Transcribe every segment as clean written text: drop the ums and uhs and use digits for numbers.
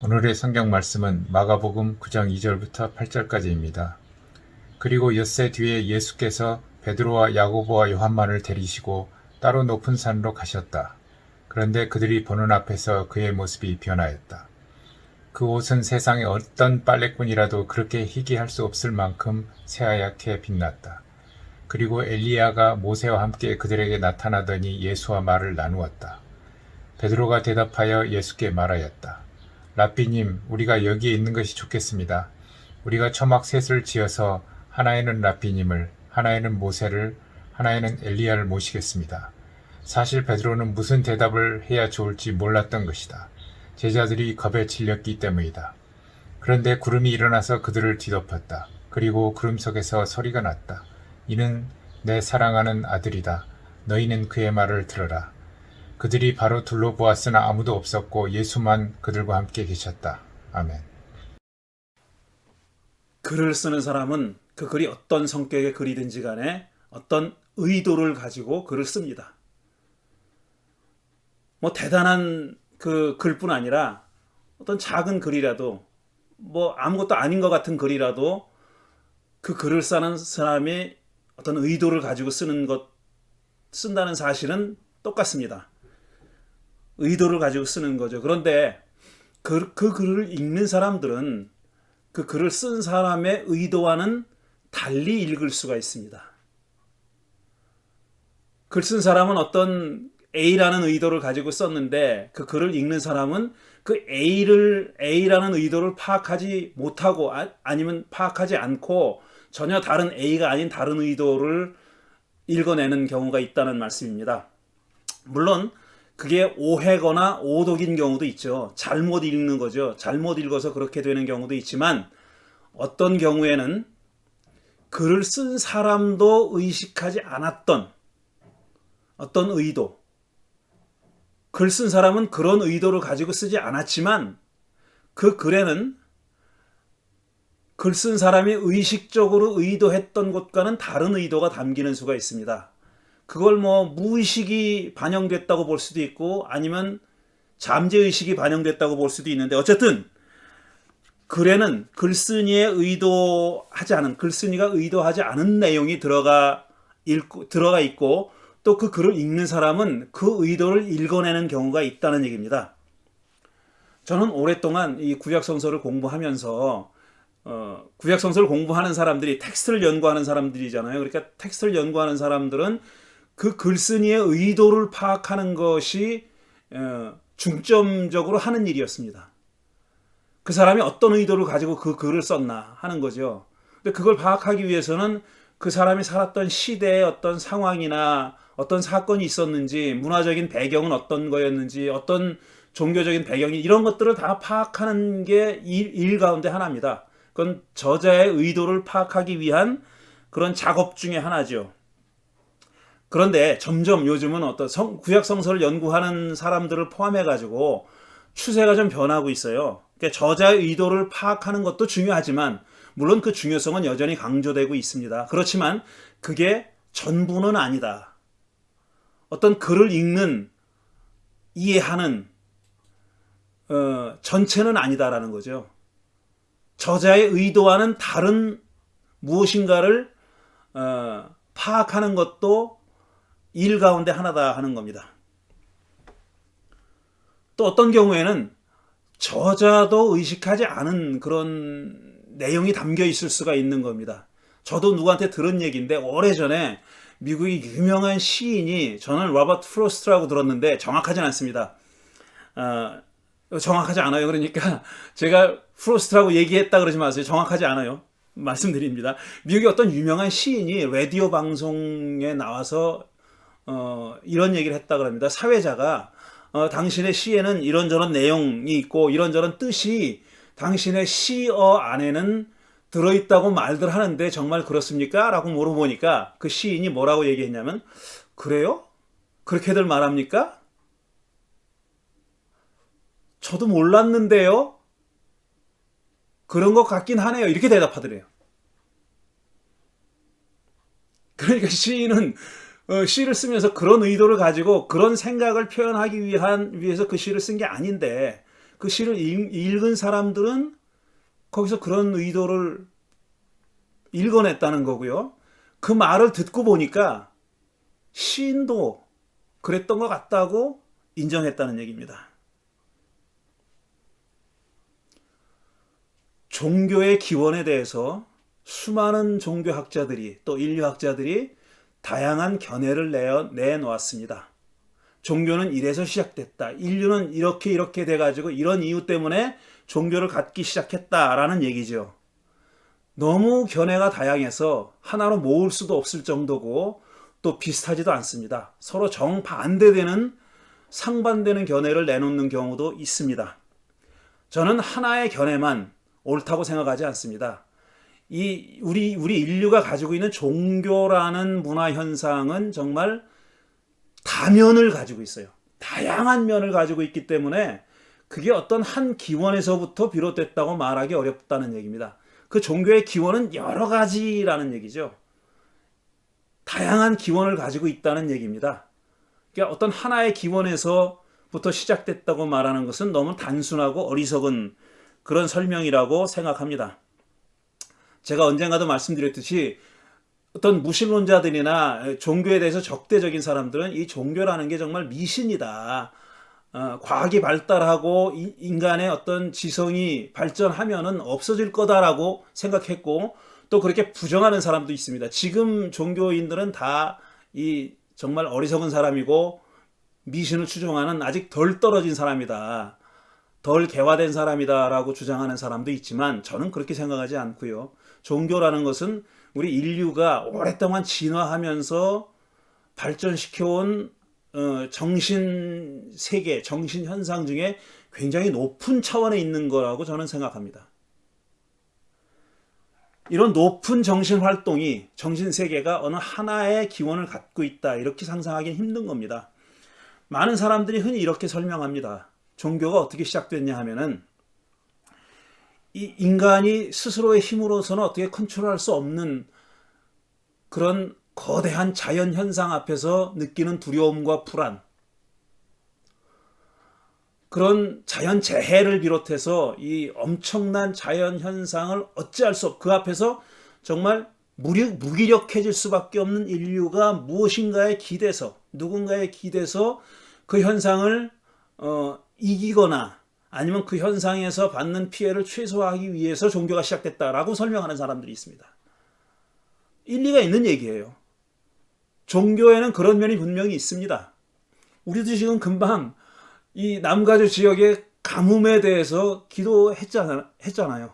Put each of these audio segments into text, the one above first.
오늘의 성경 말씀은 마가복음 9장 2절부터 8절까지입니다. 그리고 엿새 뒤에 예수께서 베드로와 야고보와 요한만을 데리시고 따로 높은 산으로 가셨다. 그런데 그들이 보는 앞에서 그의 모습이 변하였다. 그 옷은 세상의 어떤 빨래꾼이라도 그렇게 희귀할 수 없을 만큼 새하얗게 빛났다. 그리고 엘리야가 모세와 함께 그들에게 나타나더니 예수와 말을 나누었다. 베드로가 대답하여 예수께 말하였다. 랍비님, 우리가 여기에 있는 것이 좋겠습니다. 우리가 초막 셋을 지어서 하나에는 랍비님을, 하나에는 모세를, 하나에는 엘리야를 모시겠습니다. 사실 베드로는 무슨 대답을 해야 좋을지 몰랐던 것이다. 제자들이 겁에 질렸기 때문이다. 그런데 구름이 일어나서 그들을 뒤덮었다. 그리고 구름 속에서 소리가 났다. 이는 내 사랑하는 아들이다. 너희는 그의 말을 들어라. 그들이 바로 둘러보았으나 아무도 없었고 예수만 그들과 함께 계셨다. 아멘. 글을 쓰는 사람은 그 글이 어떤 성격의 글이든지 간에 어떤 의도를 가지고 글을 씁니다. 뭐 대단한 그 글뿐 아니라 어떤 작은 글이라도 뭐 아무것도 아닌 것 같은 글이라도 그 글을 쓰는 사람이 어떤 의도를 가지고 쓴다는 사실은 똑같습니다. 의도를 가지고 쓰는 거죠. 그런데 그 글을 읽는 사람들은 그 글을 쓴 사람의 의도와는 달리 읽을 수가 있습니다. 글 쓴 사람은 어떤 A라는 의도를 가지고 썼는데 그 글을 읽는 사람은 그 A라는 의도를 파악하지 못하고 아니면 파악하지 않고 전혀 다른 A가 아닌 다른 의도를 읽어내는 경우가 있다는 말씀입니다. 물론 그게 오해거나 오독인 경우도 있죠. 잘못 읽는 거죠. 잘못 읽어서 그렇게 되는 경우도 있지만 어떤 경우에는 글을 쓴 사람도 의식하지 않았던 어떤 의도, 글 쓴 사람은 그런 의도를 가지고 쓰지 않았지만 그 글에는 글 쓴 사람이 의식적으로 의도했던 것과는 다른 의도가 담기는 수가 있습니다. 그걸 뭐 무의식이 반영됐다고 볼 수도 있고 아니면 잠재의식이 반영됐다고 볼 수도 있는데 어쨌든 글에는 글쓴이가 의도하지 않은 내용이 들어가 있고 또 그 글을 읽는 사람은 그 의도를 읽어내는 경우가 있다는 얘기입니다. 저는 오랫동안 이 구약성서를 공부하면서 구약성서를 공부하는 사람들이 텍스트를 연구하는 사람들이잖아요. 그러니까 텍스트를 연구하는 사람들은 그 글쓴이의 의도를 파악하는 것이 중점적으로 하는 일이었습니다. 그 사람이 어떤 의도를 가지고 그 글을 썼나 하는 거죠. 근데 그걸 파악하기 위해서는 그 사람이 살았던 시대의 어떤 상황이나 어떤 사건이 있었는지, 문화적인 배경은 어떤 거였는지, 어떤 종교적인 배경이 이런 것들을 다 파악하는 게 일 가운데 하나입니다. 그건 저자의 의도를 파악하기 위한 그런 작업 중에 하나죠. 그런데 점점 요즘은 어떤 구약 성서를 연구하는 사람들을 포함해가지고 추세가 좀 변하고 있어요. 그러니까 저자의 의도를 파악하는 것도 중요하지만 물론 그 중요성은 여전히 강조되고 있습니다. 그렇지만 그게 전부는 아니다. 어떤 글을 읽는, 이해하는 전체는 아니다라는 거죠. 저자의 의도와는 다른 무엇인가를 파악하는 것도 일 가운데 하나다 하는 겁니다. 또 어떤 경우에는 저자도 의식하지 않은 그런 내용이 담겨 있을 수가 있는 겁니다. 저도 누구한테 들은 얘기인데 오래전에 미국의 유명한 시인이 저는 로버트 프로스트라고 들었는데 정확하진 않습니다. 정확하지 않아요. 그러니까 제가 프로스트라고 얘기했다 그러지 마세요. 정확하지 않아요. 말씀드립니다. 미국의 어떤 유명한 시인이 라디오 방송에 나와서 이런 얘기를 했다 그럽니다. 사회자가 당신의 시에는 이런저런 내용이 있고 이런저런 뜻이 당신의 시어 안에는 들어있다고 말들 하는데 정말 그렇습니까? 라고 물어보니까 그 시인이 뭐라고 얘기했냐면 그래요? 그렇게들 말합니까? 저도 몰랐는데요? 그런 것 같긴 하네요. 이렇게 대답하더래요. 그러니까 시인은 시를 쓰면서 그런 의도를 가지고 그런 생각을 표현하기 위해서 그 시를 쓴 게 아닌데 그 시를 읽은 사람들은 거기서 그런 의도를 읽어냈다는 거고요. 그 말을 듣고 보니까 시인도 그랬던 것 같다고 인정했다는 얘기입니다. 종교의 기원에 대해서 수많은 종교학자들이 또 인류학자들이 다양한 견해를 내놓았습니다. 종교는 이래서 시작됐다. 인류는 이렇게 돼가지고 이런 이유 때문에 종교를 갖기 시작했다라는 얘기죠. 너무 견해가 다양해서 하나로 모을 수도 없을 정도고 또 비슷하지도 않습니다. 서로 정반대되는 상반되는 견해를 내놓는 경우도 있습니다. 저는 하나의 견해만 옳다고 생각하지 않습니다. 우리 인류가 가지고 있는 종교라는 문화 현상은 정말 다면을 가지고 있어요. 다양한 면을 가지고 있기 때문에 그게 어떤 한 기원에서부터 비롯됐다고 말하기 어렵다는 얘기입니다. 그 종교의 기원은 여러 가지라는 얘기죠. 다양한 기원을 가지고 있다는 얘기입니다. 그러니까 어떤 하나의 기원에서부터 시작됐다고 말하는 것은 너무 단순하고 어리석은 그런 설명이라고 생각합니다. 제가 언젠가도 말씀드렸듯이 어떤 무신론자들이나 종교에 대해서 적대적인 사람들은 이 종교라는 게 정말 미신이다. 과학이 발달하고 인간의 어떤 지성이 발전하면은 없어질 거다라고 생각했고 또 그렇게 부정하는 사람도 있습니다. 지금 종교인들은 다 이 정말 어리석은 사람이고 미신을 추종하는 아직 덜 떨어진 사람이다. 덜 개화된 사람이다라고 주장하는 사람도 있지만 저는 그렇게 생각하지 않고요. 종교라는 것은 우리 인류가 오랫동안 진화하면서 발전시켜온 정신 세계, 정신 현상 중에 굉장히 높은 차원에 있는 거라고 저는 생각합니다. 이런 높은 정신 활동이, 정신 세계가 어느 하나의 기원을 갖고 있다 이렇게 상상하기는 힘든 겁니다. 많은 사람들이 흔히 이렇게 설명합니다. 종교가 어떻게 시작됐냐 하면은 이 인간이 스스로의 힘으로서는 어떻게 컨트롤할 수 없는 그런 거대한 자연 현상 앞에서 느끼는 두려움과 불안, 그런 자연 재해를 비롯해서 이 엄청난 자연 현상을 어찌할 수 없고 그 앞에서 정말 무기력해질 수밖에 없는 인류가 무엇인가에 기대서, 누군가에 기대서 그 현상을 이기거나 아니면 그 현상에서 받는 피해를 최소화하기 위해서 종교가 시작됐다라고 설명하는 사람들이 있습니다. 일리가 있는 얘기예요. 종교에는 그런 면이 분명히 있습니다. 우리도 지금 금방 이 남가주 지역의 가뭄에 대해서 기도했잖아요.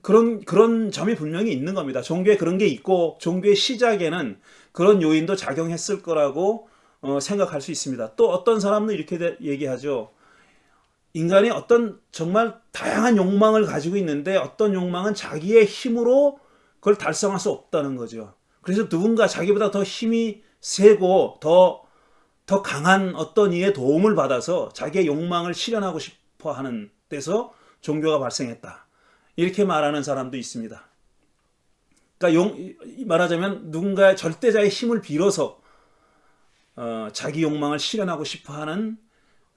그런 점이 분명히 있는 겁니다. 종교에 그런 게 있고 종교의 시작에는 그런 요인도 작용했을 거라고 생각할 수 있습니다. 또 어떤 사람은 이렇게 얘기하죠. 인간이 어떤 정말 다양한 욕망을 가지고 있는데 어떤 욕망은 자기의 힘으로 그걸 달성할 수 없다는 거죠. 그래서 누군가 자기보다 더 힘이 세고 더 강한 어떤 이의 도움을 받아서 자기의 욕망을 실현하고 싶어 하는 데서 종교가 발생했다. 이렇게 말하는 사람도 있습니다. 그러니까 말하자면 누군가의 절대자의 힘을 빌어서 자기 욕망을 실현하고 싶어 하는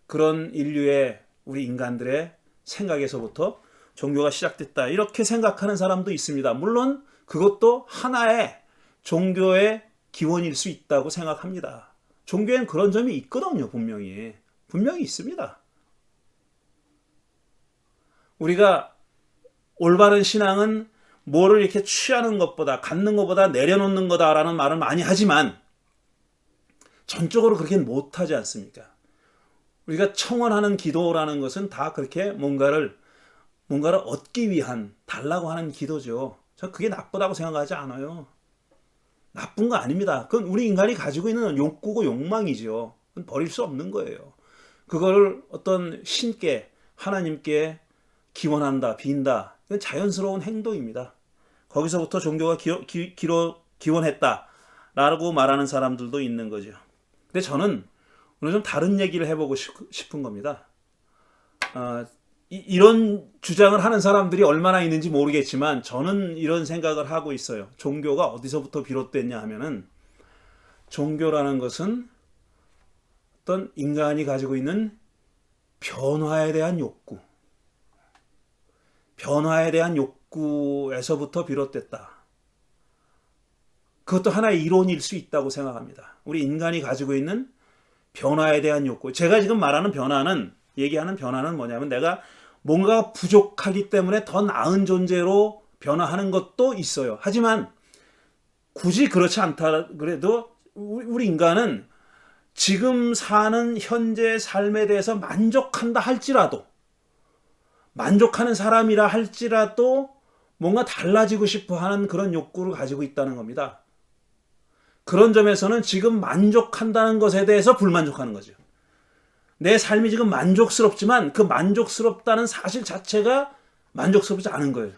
그런 인류의 우리 인간들의 생각에서부터 종교가 시작됐다. 이렇게 생각하는 사람도 있습니다. 물론 그것도 하나의 종교의 기원일 수 있다고 생각합니다. 종교에는 그런 점이 있거든요. 분명히 있습니다. 우리가 올바른 신앙은 뭐를 이렇게 취하는 것보다 갖는 것보다 내려놓는 거다라는 말을 많이 하지만 전적으로 그렇게는 못하지 않습니까? 우리가 청원하는 기도라는 것은 다 그렇게 뭔가를 얻기 위한 달라고 하는 기도죠. 저 그게 나쁘다고 생각하지 않아요. 나쁜 거 아닙니다. 그건 우리 인간이 가지고 있는 욕구고 욕망이죠. 그건 버릴 수 없는 거예요. 그걸 어떤 신께 하나님께 기원한다, 빈다. 이건 자연스러운 행동입니다. 거기서부터 종교가 기원했다라고 말하는 사람들도 있는 거죠. 근데 저는 오늘 좀 다른 얘기를 해보고 싶은 겁니다. 이런 주장을 하는 사람들이 얼마나 있는지 모르겠지만 저는 이런 생각을 하고 있어요. 종교가 어디서부터 비롯됐냐 하면은 종교라는 것은 어떤 인간이 가지고 있는 변화에 대한 욕구, 변화에 대한 욕구에서부터 비롯됐다. 그것도 하나의 이론일 수 있다고 생각합니다. 우리 인간이 가지고 있는 변화에 대한 욕구. 제가 지금 말하는 변화는, 얘기하는 변화는 뭐냐면 내가 뭔가 부족하기 때문에 더 나은 존재로 변화하는 것도 있어요. 하지만 굳이 그렇지 않다 그래도 우리 인간은 지금 사는 현재의 삶에 대해서 만족한다 할지라도, 만족하는 사람이라 할지라도 뭔가 달라지고 싶어 하는 그런 욕구를 가지고 있다는 겁니다. 그런 점에서는 지금 만족한다는 것에 대해서 불만족하는 거죠. 내 삶이 지금 만족스럽지만 그 만족스럽다는 사실 자체가 만족스럽지 않은 거예요.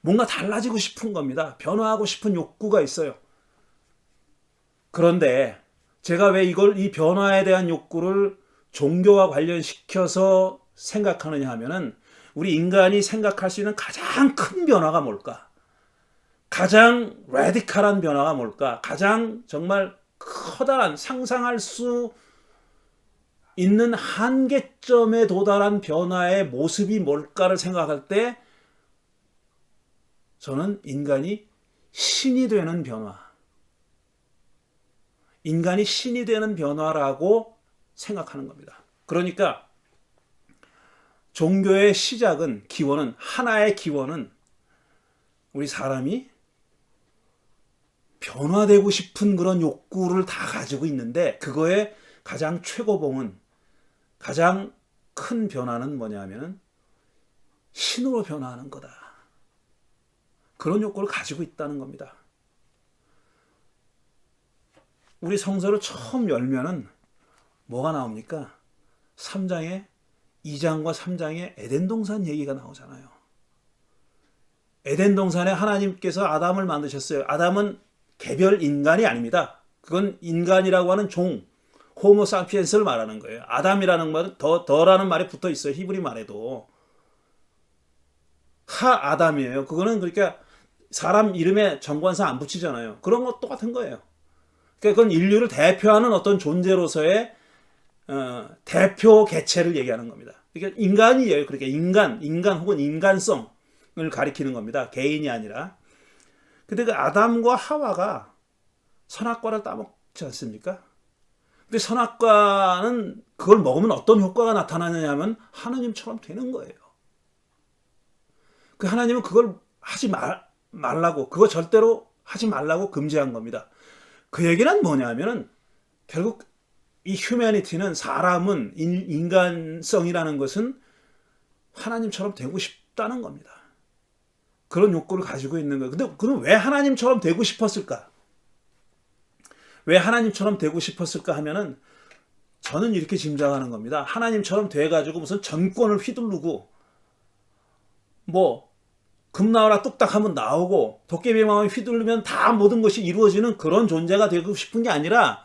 뭔가 달라지고 싶은 겁니다. 변화하고 싶은 욕구가 있어요. 그런데 제가 왜 이 변화에 대한 욕구를 종교와 관련시켜서 생각하느냐 하면은 우리 인간이 생각할 수 있는 가장 큰 변화가 뭘까? 가장 라디칼한 변화가 뭘까? 가장 정말 커다란, 상상할 수 있는 한계점에 도달한 변화의 모습이 뭘까를 생각할 때 저는 인간이 신이 되는 변화, 인간이 신이 되는 변화라고 생각하는 겁니다. 그러니까 종교의 시작은, 기원은, 하나의 기원은 우리 사람이 변화되고 싶은 그런 욕구를 다 가지고 있는데 그거의 가장 최고봉은, 가장 큰 변화는 뭐냐면 신으로 변화하는 거다. 그런 욕구를 가지고 있다는 겁니다. 우리 성서를 처음 열면은 뭐가 나옵니까? 2장과 3장에 에덴 동산 얘기가 나오잖아요. 에덴 동산에 하나님께서 아담을 만드셨어요. 아담은 개별 인간이 아닙니다. 그건 인간이라고 하는 종, 호모 사피엔스를 말하는 거예요. 아담이라는 말은 더라는 말이 붙어 있어요. 히브리 말에도. 하 아담이에요. 그거는 그러니까 사람 이름에 정관사 안 붙이잖아요. 그런 것 똑같은 거예요. 그러니까 그건 인류를 대표하는 어떤 존재로서의 대표 개체를 얘기하는 겁니다. 그러니까 인간이에요. 그러니까 인간 혹은 인간성을 가리키는 겁니다. 개인이 아니라. 근데 그 아담과 하와가 선악과를 따먹지 않습니까? 근데 선악과는 그걸 먹으면 어떤 효과가 나타나느냐면 하나님처럼 되는 거예요. 그 하나님은 그걸 하지 말라고, 그거 절대로 하지 말라고 금지한 겁니다. 그 얘기는 뭐냐면은 결국 이 휴머니티는, 사람은, 인간성이라는 것은 하나님처럼 되고 싶다는 겁니다. 그런 욕구를 가지고 있는 거예요. 근데 그럼 왜 하나님처럼 되고 싶었을까? 왜 하나님처럼 되고 싶었을까 하면은 저는 이렇게 짐작하는 겁니다. 하나님처럼 돼가지고 무슨 전권을 휘두르고 뭐 금 나와라 뚝딱 하면 나오고 도깨비 마음에 휘두르면 다 모든 것이 이루어지는 그런 존재가 되고 싶은 게 아니라,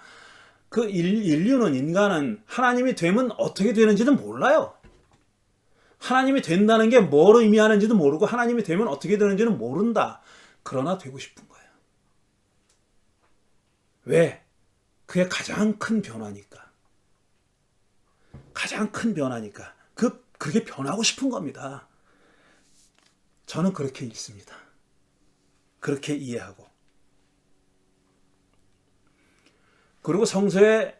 그 인류는, 인간은 하나님이 되면 어떻게 되는지는 몰라요. 하나님이 된다는 게 뭘 의미하는지도 모르고 하나님이 되면 어떻게 되는지는 모른다. 그러나 되고 싶은 거예요. 왜? 그게 가장 큰 변화니까. 가장 큰 변화니까. 그게 변하고 싶은 겁니다. 저는 그렇게 읽습니다. 그렇게 이해하고. 그리고 성서에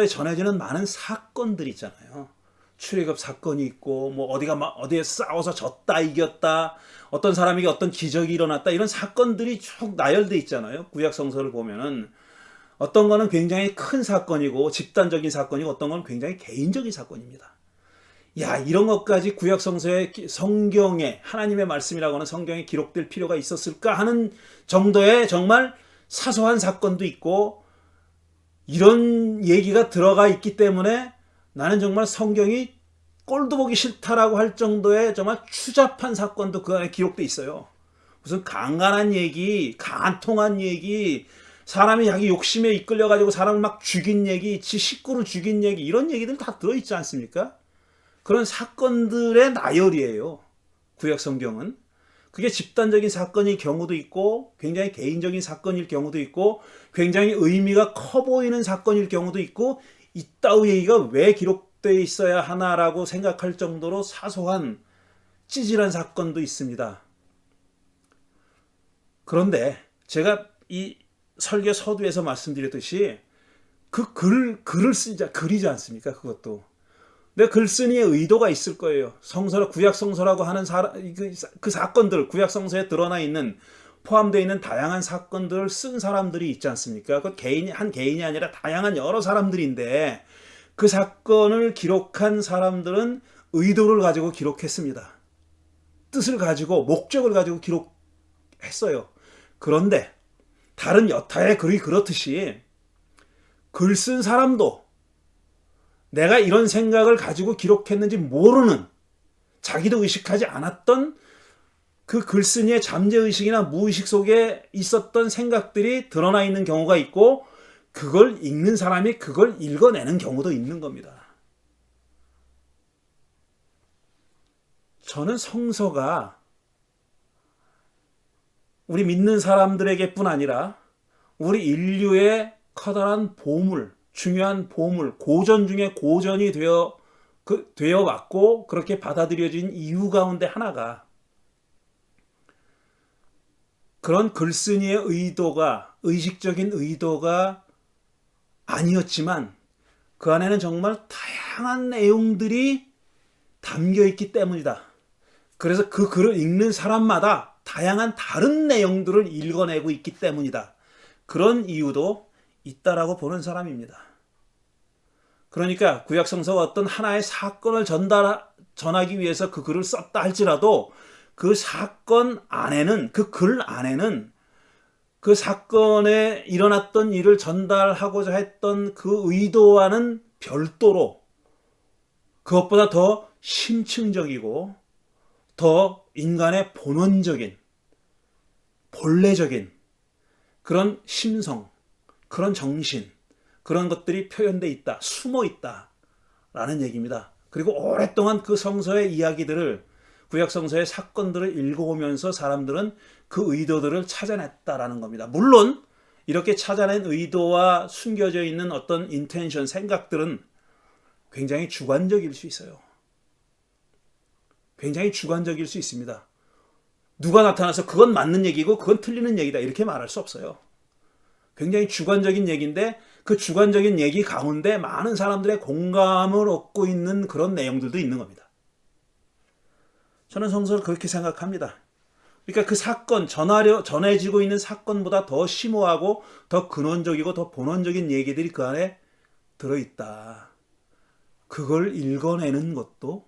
전해지는 많은 사건들 있잖아요. 출애굽 사건이 있고, 뭐 어디에 싸워서 졌다 이겼다, 어떤 사람에게 어떤 기적이 일어났다, 이런 사건들이 쭉 나열돼 있잖아요. 구약 성서를 보면은 어떤 거는 굉장히 큰 사건이고 집단적인 사건이고 어떤 건 굉장히 개인적인 사건입니다. 야, 이런 것까지 구약 성경에 하나님의 말씀이라고 하는 성경에 기록될 필요가 있었을까 하는 정도의 정말 사소한 사건도 있고, 이런 얘기가 들어가 있기 때문에 나는 정말 성경이 꼴도 보기 싫다라고 할 정도의 정말 추잡한 사건도 그 안에 기록돼 있어요. 무슨 강간한 얘기, 간통한 얘기, 사람이 자기 욕심에 이끌려가지고 사람을 막 죽인 얘기, 지 식구를 죽인 얘기, 이런 얘기들 다 들어있지 않습니까? 그런 사건들의 나열이에요. 구약 성경은. 그게 집단적인 사건일 경우도 있고, 굉장히 개인적인 사건일 경우도 있고, 굉장히 의미가 커 보이는 사건일 경우도 있고, 이따위 얘기가 왜 기록되어 기록되어 있어야 하나라고 생각할 정도로 사소한 찌질한 사건도 있습니다. 그런데 제가 이 설교 서두에서 말씀드렸듯이 그 글을 쓰자 글이지 않습니까? 그것도. 근데 글쓴이의 의도가 있을 거예요. 성서라 구약 성서라고 하는 그 사건들, 구약 성서에 드러나 있는 포함되어 있는 다양한 사건들을 쓴 사람들이 있지 않습니까? 그 한 개인이 아니라 다양한 여러 사람들인데 그 사건을 기록한 사람들은 의도를 가지고 기록했습니다. 뜻을 가지고 목적을 가지고 기록했어요. 그런데 다른 여타의 글이 그렇듯이 글 쓴 사람도 내가 이런 생각을 가지고 기록했는지 모르는, 자기도 의식하지 않았던 그 글쓴이의 잠재의식이나 무의식 속에 있었던 생각들이 드러나 있는 경우가 있고 그걸 읽는 사람이 그걸 읽어내는 경우도 있는 겁니다. 저는 성서가 우리 믿는 사람들에게뿐 아니라 우리 인류의 커다란 보물, 중요한 보물, 고전 중에 고전이 되어 왔고 그렇게 받아들여진 이유 가운데 하나가 그런 글쓴이의 의도가, 의식적인 의도가 아니었지만 그 안에는 정말 다양한 내용들이 담겨 있기 때문이다. 그래서 그 글을 읽는 사람마다 다양한 다른 내용들을 읽어내고 있기 때문이다. 그런 이유도 있다라고 보는 사람입니다. 그러니까 구약 성서가 어떤 하나의 사건을 전하기 위해서 그 글을 썼다 할지라도 그 사건 안에는, 그 글 안에는 그 사건에 일어났던 일을 전달하고자 했던 그 의도와는 별도로 그것보다 더 심층적이고 더 인간의 본원적인, 본래적인 그런 심성, 그런 정신, 그런 것들이 표현되어 있다, 숨어 있다라는 얘기입니다. 그리고 오랫동안 그 성서의 이야기들을, 구약 성서의 사건들을 읽어오면서 사람들은 그 의도들을 찾아냈다라는 겁니다. 물론 이렇게 찾아낸 의도와 숨겨져 있는 어떤 인텐션, 생각들은 굉장히 주관적일 수 있어요. 굉장히 주관적일 수 있습니다. 누가 나타나서 그건 맞는 얘기고 그건 틀리는 얘기다 이렇게 말할 수 없어요. 굉장히 주관적인 얘기인데 그 주관적인 얘기 가운데 많은 사람들의 공감을 얻고 있는 그런 내용들도 있는 겁니다. 저는 성서를 그렇게 생각합니다. 그러니까 그 사건, 전해지고 있는 사건보다 더 심오하고 더 근원적이고 더 본원적인 얘기들이 그 안에 들어있다. 그걸 읽어내는 것도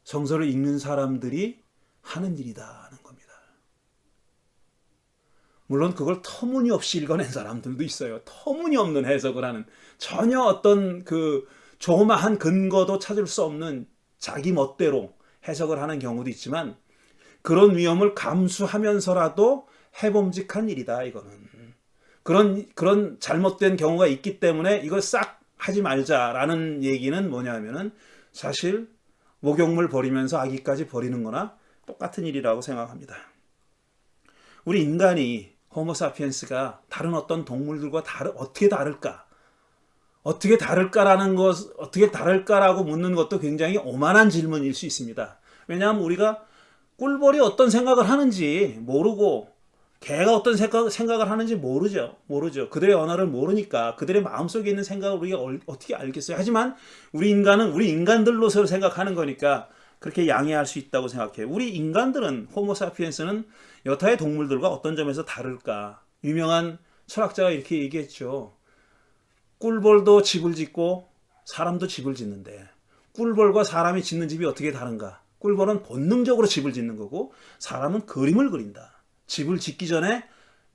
성서를 읽는 사람들이 하는 일이다는 겁니다. 물론 그걸 터무니없이 읽어낸 사람들도 있어요. 터무니없는 해석을 하는, 전혀 어떤 그 조그마한 근거도 찾을 수 없는 자기 멋대로 해석을 하는 경우도 있지만 그런 위험을 감수하면서라도 해봄직한 일이다 이거는. 그런 잘못된 경우가 있기 때문에 이걸 싹 하지 말자라는 얘기는 뭐냐면은 사실 목욕물 버리면서 아기까지 버리는 거나 똑같은 일이라고 생각합니다. 우리 인간이 호모사피엔스가 다른 어떤 동물들과 어떻게 다를까? 어떻게 다를까라고 묻는 것도 굉장히 오만한 질문일 수 있습니다. 왜냐하면 우리가 꿀벌이 어떤 생각을 하는지 모르고 개가 어떤 생각을 하는지 모르죠. 그들의 언어를 모르니까 그들의 마음속에 있는 생각을 우리가 어떻게 알겠어요. 하지만 우리 인간은 우리 인간들로서 생각하는 거니까 그렇게 양해할 수 있다고 생각해요. 우리 인간들은, 호모사피엔스는 여타의 동물들과 어떤 점에서 다를까? 유명한 철학자가 이렇게 얘기했죠. 꿀벌도 집을 짓고 사람도 집을 짓는데 꿀벌과 사람이 짓는 집이 어떻게 다른가? 꿀벌은 본능적으로 집을 짓는 거고 사람은 그림을 그린다. 집을 짓기 전에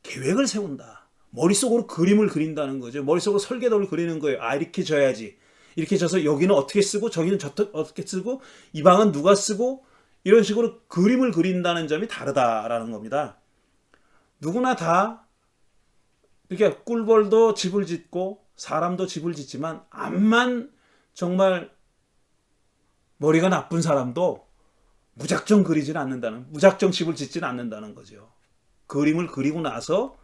계획을 세운다. 머릿속으로 그림을 그린다는 거죠. 머릿속으로 설계도를 그리는 거예요. 아, 이렇게 져야지. 이렇게 져서 여기는 어떻게 쓰고 저기는 어떻게 쓰고 이 방은 누가 쓰고 이런 식으로 그림을 그린다는 점이 다르다라는 겁니다. 누구나 다 이렇게 꿀벌도 집을 짓고 사람도 집을 짓지만 암만 정말 머리가 나쁜 사람도 무작정 무작정 집을 짓지는 않는다는 거죠. 그림을 그리고 나서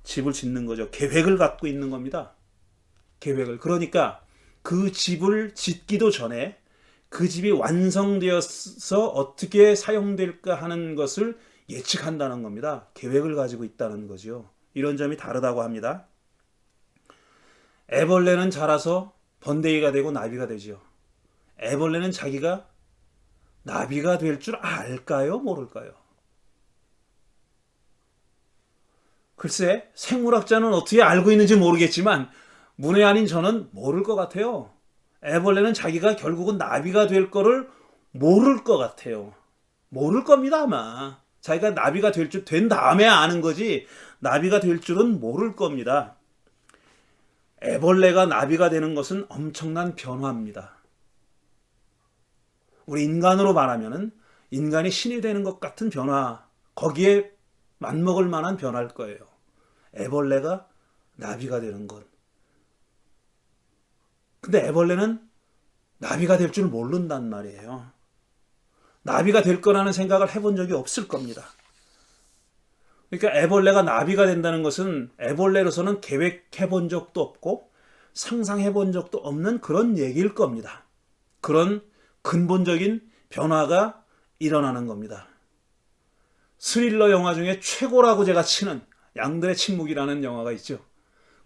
집을 짓는 거죠. 계획을 갖고 있는 겁니다. 계획을. 그러니까 그 집을 짓기도 전에 그 집이 완성되어서 어떻게 사용될까 하는 것을 예측한다는 겁니다. 계획을 가지고 있다는 거죠. 이런 점이 다르다고 합니다. 애벌레는 자라서 번데기가 되고 나비가 되죠. 애벌레는 자기가 나비가 될 줄 알까요? 모를까요? 글쎄, 생물학자는 어떻게 알고 있는지 모르겠지만 문외 아닌 저는 모를 것 같아요. 애벌레는 자기가 결국은 나비가 될 거를 모를 것 같아요. 모를 겁니다, 아마. 자기가 나비가 된 다음에 아는 거지 나비가 될 줄은 모를 겁니다. 애벌레가 나비가 되는 것은 엄청난 변화입니다. 우리 인간으로 말하면은 인간이 신이 되는 것 같은 변화, 거기에 맞먹을 만한 변화일 거예요. 애벌레가 나비가 되는 것. 근데 애벌레는 나비가 될 줄 모른단 말이에요. 나비가 될 거라는 생각을 해본 적이 없을 겁니다. 그러니까 애벌레가 나비가 된다는 것은 애벌레로서는 계획해 본 적도 없고 상상해 본 적도 없는 그런 얘기일 겁니다. 그런 근본적인 변화가 일어나는 겁니다. 스릴러 영화 중에 최고라고 제가 치는 양들의 침묵이라는 영화가 있죠.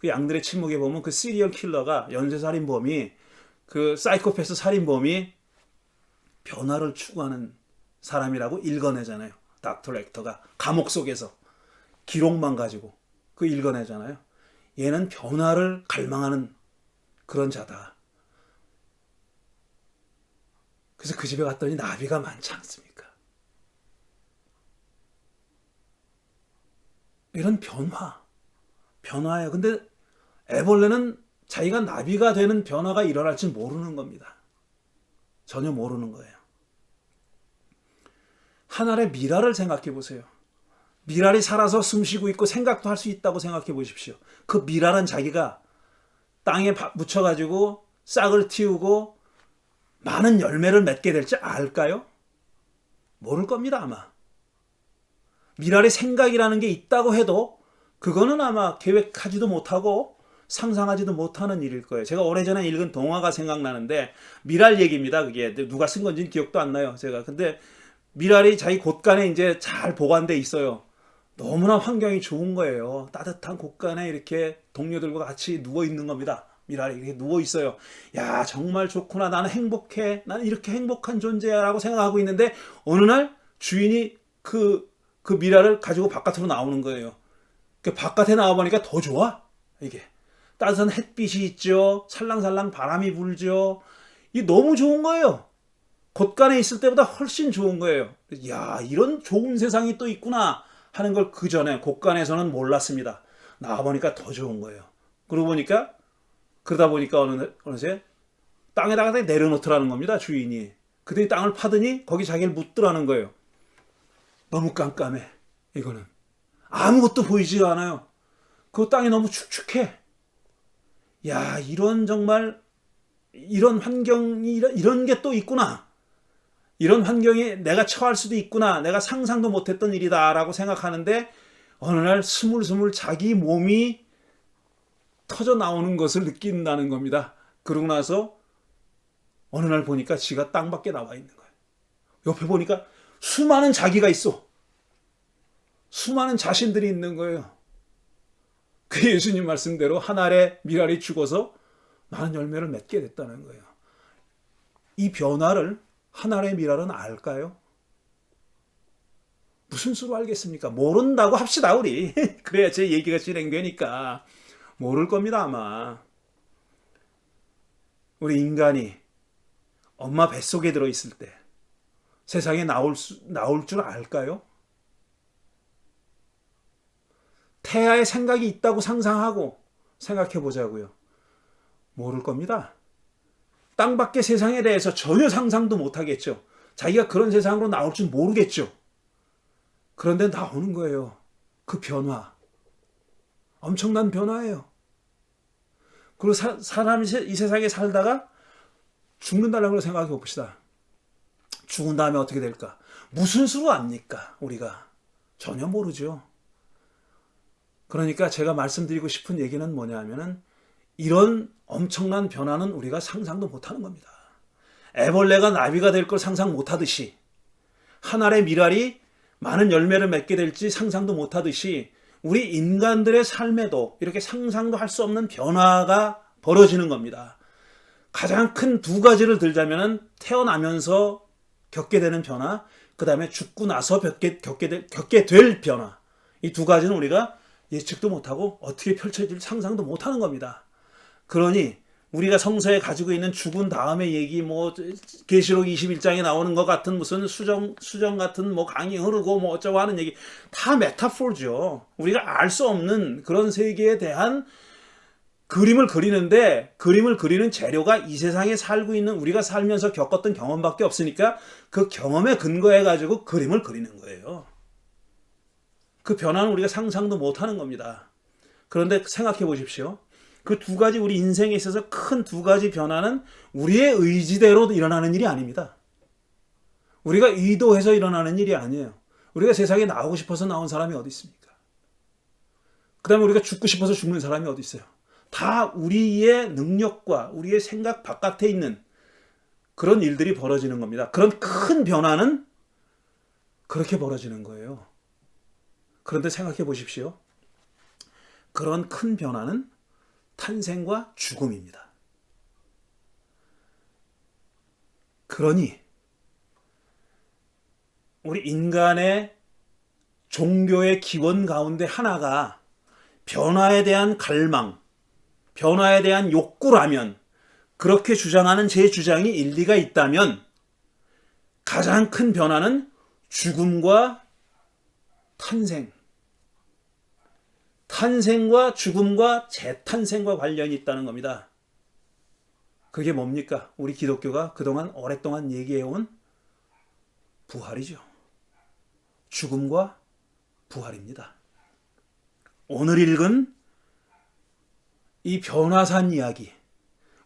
그 양들의 침묵에 보면 그 시리얼 킬러가 연쇄살인범이 그 사이코패스 살인범이 변화를 추구하는 사람이라고 읽어내잖아요. 닥터 렉터가 감옥 속에서 기록만 가지고 그 읽어내잖아요. 얘는 변화를 갈망하는 그런 자다. 그래서 그 집에 갔더니 나비가 많지 않습니까? 이런 변화예요. 근데 애벌레는 자기가 나비가 되는 변화가 일어날지 모르는 겁니다. 전혀 모르는 거예요. 하늘의 미랄을 생각해 보세요. 미랄이 살아서 숨쉬고 있고 생각도 할 수 있다고 생각해 보십시오. 그 미랄은 자기가 땅에 묻혀가지고 싹을 틔우고 많은 열매를 맺게 될지 알까요? 모를 겁니다, 아마. 미랄의 생각이라는 게 있다고 해도 그거는 아마 계획하지도 못하고 상상하지도 못하는 일일 거예요. 제가 오래전에 읽은 동화가 생각나는데 미랄 얘기입니다. 그게 누가 쓴 건지는 기억도 안 나요. 제가. 근데 미랄이 자기 곳간에 이제 잘 보관돼 있어요. 너무나 환경이 좋은 거예요. 따뜻한 곳간에 이렇게 동료들과 같이 누워 있는 겁니다. 미랄이 이렇게 누워 있어요. 야, 정말 좋구나. 나는 행복해. 나는 이렇게 행복한 존재야라고 생각하고 있는데 어느 날 주인이 그 미랄을 가지고 바깥으로 나오는 거예요. 그 바깥에 나와 보니까 더 좋아. 이게 따뜻한 햇빛이 있죠. 살랑살랑 바람이 불죠. 이게 너무 좋은 거예요. 곳간에 있을 때보다 훨씬 좋은 거예요. 야, 이런 좋은 세상이 또 있구나 하는 걸 그 전에 곳간에서는 몰랐습니다. 나와 보니까 더 좋은 거예요. 그러다 보니까 어느새 땅에다가 내려놓더라는 겁니다. 주인이. 그들이 땅을 파더니 거기 자기를 묻더라는 거예요. 너무 깜깜해. 이거는 아무것도 보이지가 않아요. 그 땅이 너무 축축해. 야, 이런 환경이 이런 게 또 있구나. 이런 환경에 내가 처할 수도 있구나. 내가 상상도 못했던 일이다라고 생각하는데 어느 날 스물스물 자기 몸이 터져 나오는 것을 느낀다는 겁니다. 그러고 나서 어느 날 보니까 지가 땅 밖에 나와 있는 거예요. 옆에 보니까 수많은 자기가 있어. 수많은 자신들이 있는 거예요. 그 예수님 말씀대로 한 알의 미랄이 죽어서 많은 열매를 맺게 됐다는 거예요. 이 변화를 한 알의 미랄은 알까요? 무슨 수로 알겠습니까? 모른다고 합시다, 우리. 그래야 제 얘기가 진행되니까. 모를 겁니다, 아마. 우리 인간이 엄마 뱃속에 들어있을 때 세상에 나올 줄 알까요? 태아의 생각이 있다고 상상하고 생각해 보자고요. 모를 겁니다. 땅 밖의 세상에 대해서 전혀 상상도 못하겠죠. 자기가 그런 세상으로 나올 줄 모르겠죠. 그런데 나오는 거예요. 그 변화. 엄청난 변화예요. 그리고 사람이 이 세상에 살다가 죽는다고 생각해 봅시다. 죽은 다음에 어떻게 될까? 무슨 수로 압니까? 우리가 전혀 모르죠. 그러니까 제가 말씀드리고 싶은 얘기는 뭐냐 하면은 이런 엄청난 변화는 우리가 상상도 못하는 겁니다. 애벌레가 나비가 될 걸 상상 못하듯이, 한 알의 밀알이 많은 열매를 맺게 될지 상상도 못하듯이 우리 인간들의 삶에도 이렇게 상상도 할 수 없는 변화가 벌어지는 겁니다. 가장 큰 두 가지를 들자면 태어나면서 겪게 되는 변화, 그 다음에 죽고 나서 겪게 될 변화. 이 두 가지는 우리가 예측도 못하고 어떻게 펼쳐질지 상상도 못하는 겁니다. 그러니 우리가 성서에 가지고 있는 죽은 다음의 얘기, 계시록 21장에 나오는 것 같은 무슨 수정 같은 강이 흐르고 어쩌고 하는 얘기, 다 메타포죠. 우리가 알 수 없는 그런 세계에 대한 그림을 그리는데, 그림을 그리는 재료가 이 세상에 살고 있는 우리가 살면서 겪었던 경험밖에 없으니까 그 경험에 근거해 가지고 그림을 그리는 거예요. 그 변화는 우리가 상상도 못하는 겁니다. 그런데 생각해 보십시오. 그 두 가지, 우리 인생에 있어서 큰 두 가지 변화는 우리의 의지대로 일어나는 일이 아닙니다. 우리가 의도해서 일어나는 일이 아니에요. 우리가 세상에 나오고 싶어서 나온 사람이 어디 있습니까? 그 다음에 우리가 죽고 싶어서 죽는 사람이 어디 있어요? 다 우리의 능력과 우리의 생각 바깥에 있는 그런 일들이 벌어지는 겁니다. 그런 큰 변화는 그렇게 벌어지는 거예요. 그런데 생각해 보십시오. 그런 큰 변화는 탄생과 죽음입니다. 그러니 우리 인간의 종교의 기원 가운데 하나가 변화에 대한 갈망, 변화에 대한 욕구라면, 그렇게 주장하는 제 주장이 일리가 있다면 가장 큰 변화는 죽음과 탄생, 탄생과 죽음과 재탄생과 관련이 있다는 겁니다. 그게 뭡니까? 우리 기독교가 그동안 오랫동안 얘기해온 부활이죠. 죽음과 부활입니다. 오늘 읽은 이 변화산 이야기,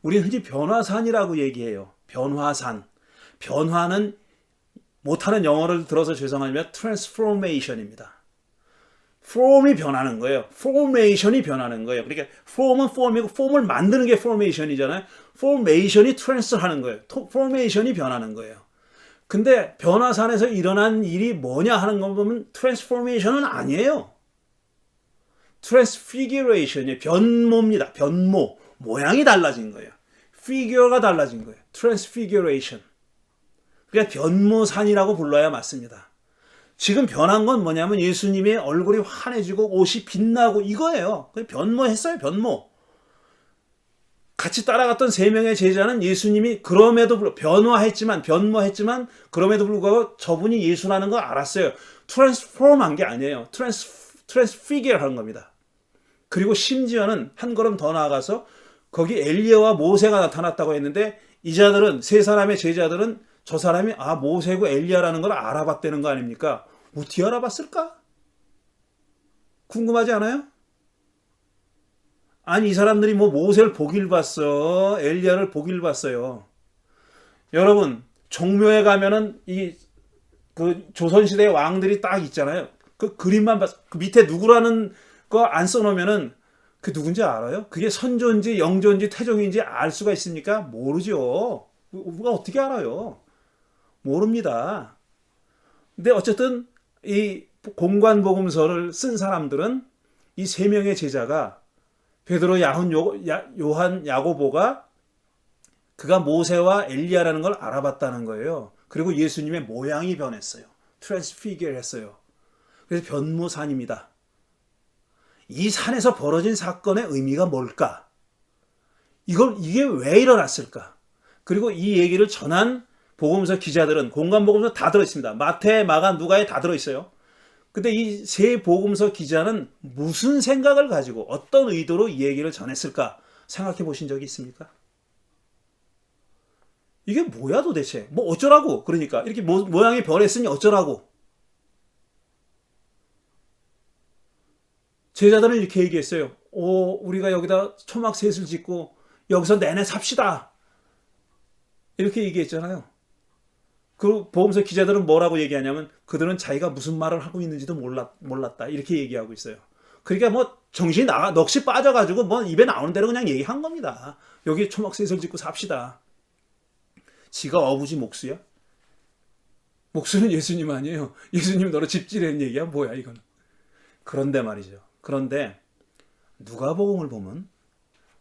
우리는 흔히 변화산이라고 얘기해요. 변화산. 변화는 못하는 영어를 들어서 죄송하지만 transformation입니다. form이 변하는 거예요. formation이 변하는 거예요. 그러니까 form은 form이고 form을 만드는 게 formation이잖아요. formation이 trans하는 거예요. formation이 변하는 거예요. 근데 변화산에서 일어난 일이 뭐냐 하는 거 보면 transformation은 아니에요. transfiguration이 변모입니다. 변모. 모양이 달라진 거예요. figure가 달라진 거예요. transfiguration. 그러니까 변모산이라고 불러야 맞습니다. 지금 변한 건 뭐냐면 예수님의 얼굴이 환해지고 옷이 빛나고 이거예요. 변모했어요. 변모. 같이 따라갔던 세 명의 제자는 예수님이 그럼에도 불구하고 변모했지만 그럼에도 불구하고 저분이 예수라는 걸 알았어요. 트랜스포먼한 게 아니에요. 트랜스피기어 한 겁니다. 그리고 심지어는 한 걸음 더 나아가서 거기 엘리야와 모세가 나타났다고 했는데 이 자들은, 세 사람의 제자들은 저 사람이 모세고 엘리야라는 걸 알아봤다는 거 아닙니까? 어떻게 알아봤을까? 궁금하지 않아요? 아니 이 사람들이 모세를 보길 봤어, 엘리야를 보길 봤어요. 여러분 종묘에 가면은 그 조선시대의 왕들이 딱 있잖아요. 그 그림만 봤어. 그 밑에 누구라는 거 안 써놓으면은 그 누군지 알아요? 그게 선조인지 영조인지 태종인지 알 수가 있습니까? 모르죠. 우리가 어떻게 알아요? 모릅니다. 근데 어쨌든 이 공관복음서를 쓴 사람들은 이 세 명의 제자가 베드로, 요한, 야고보가 그가 모세와 엘리야라는 걸 알아봤다는 거예요. 그리고 예수님의 모양이 변했어요. 트랜스피기어 했어요. 그래서 변모산입니다. 이 산에서 벌어진 사건의 의미가 뭘까? 이게 왜 일어났을까? 그리고 이 얘기를 전한 복음서 기자들은, 공관복음서 다 들어있습니다. 마태, 마가, 누가에 다 들어있어요. 근데 이 세 복음서 기자는 무슨 생각을 가지고 어떤 의도로 이 얘기를 전했을까 생각해 보신 적이 있습니까? 이게 뭐야 도대체? 어쩌라고? 그러니까 이렇게 모양이 변했으니 어쩌라고? 제자들은 이렇게 얘기했어요. 우리가 여기다 초막셋을 짓고 여기서 내내 삽시다. 이렇게 얘기했잖아요. 그 보험서 기자들은 뭐라고 얘기하냐면 그들은 자기가 무슨 말을 하고 있는지도 몰랐다. 이렇게 얘기하고 있어요. 그러니까 뭐 정신이 넋이 빠져가지고 뭐 입에 나오는 대로 그냥 얘기한 겁니다. 여기 초막셋을 짓고 삽시다. 지가 어부지 목수야? 목수는 예수님 아니에요. 예수님 너로 집지라는 얘기야? 뭐야 이건. 그런데 말이죠. 그런데 누가복음을 보면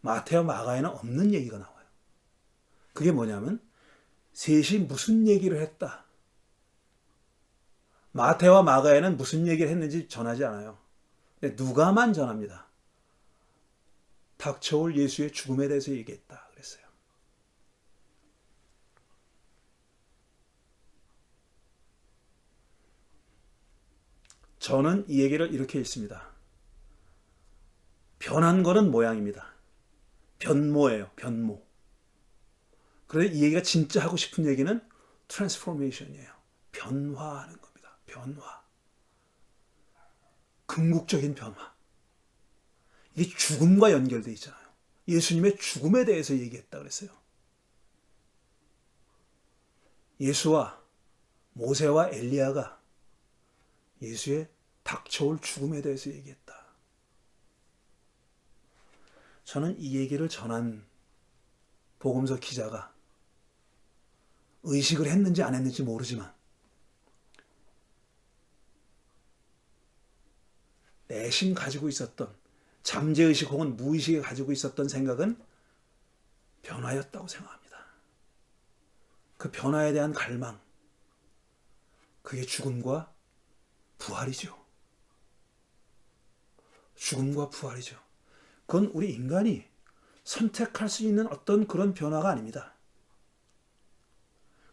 마태와 마가에는 없는 얘기가 나와요. 그게 뭐냐면 셋이 무슨 얘기를 했다. 마태와 마가에는 무슨 얘기를 했는지 전하지 않아요. 근데 누가만 전합니다. 닥쳐올 예수의 죽음에 대해서 얘기했다 그랬어요. 저는 이 얘기를 이렇게 읽습니다. 변한 거는 모양입니다. 변모예요. 변모. 그런데 이 얘기가 진짜 하고 싶은 얘기는 트랜스포메이션이에요. 변화하는 겁니다. 변화. 궁극적인 변화. 이게 죽음과 연결되어 있잖아요. 예수님의 죽음에 대해서 얘기했다 그랬어요. 예수와 모세와 엘리야가 예수의 닥쳐올 죽음에 대해서 얘기했다. 저는 이 얘기를 전한 복음서 기자가 의식을 했는지 안 했는지 모르지만 내심 가지고 있었던 잠재의식 혹은 무의식에 가지고 있었던 생각은 변화였다고 생각합니다. 그 변화에 대한 갈망, 그게 죽음과 부활이죠. 죽음과 부활이죠. 그건 우리 인간이 선택할 수 있는 어떤 그런 변화가 아닙니다.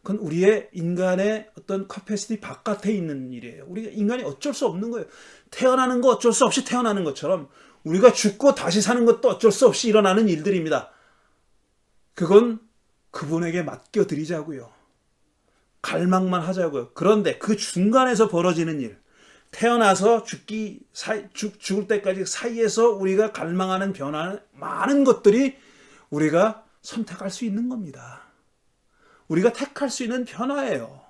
그건 우리의 인간의 어떤 커패시티 바깥에 있는 일이에요. 우리가 인간이 어쩔 수 없는 거예요. 태어나는 거 어쩔 수 없이 태어나는 것처럼 우리가 죽고 다시 사는 것도 어쩔 수 없이 일어나는 일들입니다. 그건 그분에게 맡겨드리자고요. 갈망만 하자고요. 그런데 그 중간에서 벌어지는 일, 태어나서 죽을 때까지 사이에서 우리가 갈망하는 변화는 많은 것들이 우리가 선택할 수 있는 겁니다. 우리가 택할 수 있는 변화예요.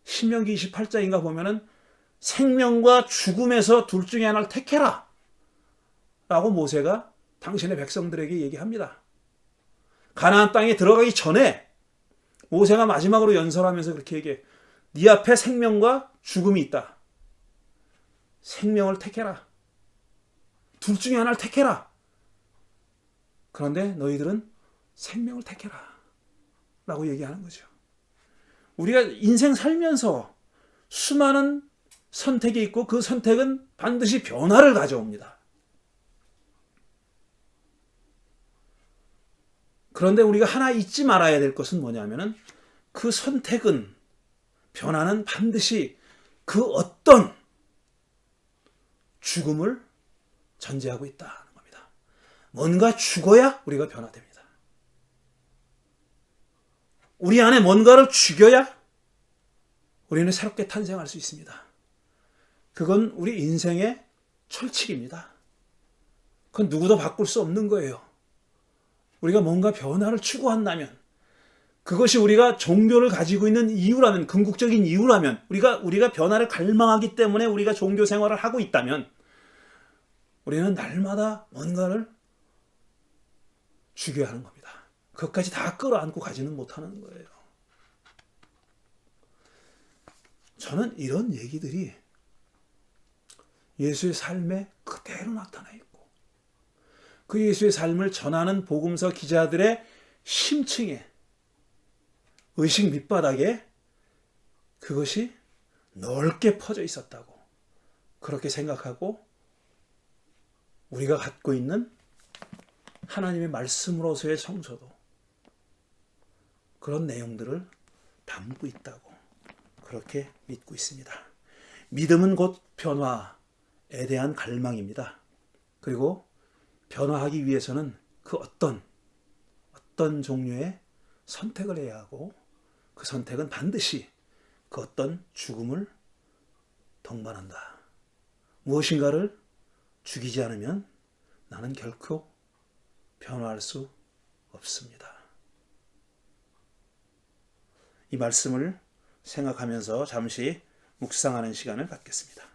신명기 28장인가 보면은 생명과 죽음에서 둘 중에 하나를 택해라 라고 모세가 당신의 백성들에게 얘기합니다. 가나안 땅에 들어가기 전에 모세가 마지막으로 연설하면서 그렇게 얘기해. 네 앞에 생명과 죽음이 있다. 생명을 택해라. 둘 중에 하나를 택해라. 그런데 너희들은 생명을 택해라. 라고 얘기하는 거죠. 우리가 인생 살면서 수많은 선택이 있고 그 선택은 반드시 변화를 가져옵니다. 그런데 우리가 하나 잊지 말아야 될 것은 뭐냐면은 그 선택은 변화는 반드시 그 어떤 죽음을 전제하고 있다는 겁니다. 뭔가 죽어야 우리가 변화됩니다. 우리 안에 뭔가를 죽여야 우리는 새롭게 탄생할 수 있습니다. 그건 우리 인생의 철칙입니다. 그건 누구도 바꿀 수 없는 거예요. 우리가 뭔가 변화를 추구한다면, 그것이 우리가 종교를 가지고 있는 이유라면, 궁극적인 이유라면, 우리가 변화를 갈망하기 때문에 우리가 종교 생활을 하고 있다면, 우리는 날마다 뭔가를 죽여야 하는 겁니다. 그것까지 다 끌어안고 가지는 못하는 거예요. 저는 이런 얘기들이 예수의 삶에 그대로 나타나 있고, 그 예수의 삶을 전하는 복음서 기자들의 심층에, 의식 밑바닥에 그것이 넓게 퍼져 있었다고 그렇게 생각하고, 우리가 갖고 있는 하나님의 말씀으로서의 성서도 그런 내용들을 담고 있다고 그렇게 믿고 있습니다. 믿음은 곧 변화에 대한 갈망입니다. 그리고 변화하기 위해서는 그 어떤 종류의 선택을 해야 하고, 그 선택은 반드시 그 어떤 죽음을 동반한다. 무엇인가를 죽이지 않으면 나는 결코 변화할 수 없습니다. 이 말씀을 생각하면서 잠시 묵상하는 시간을 갖겠습니다.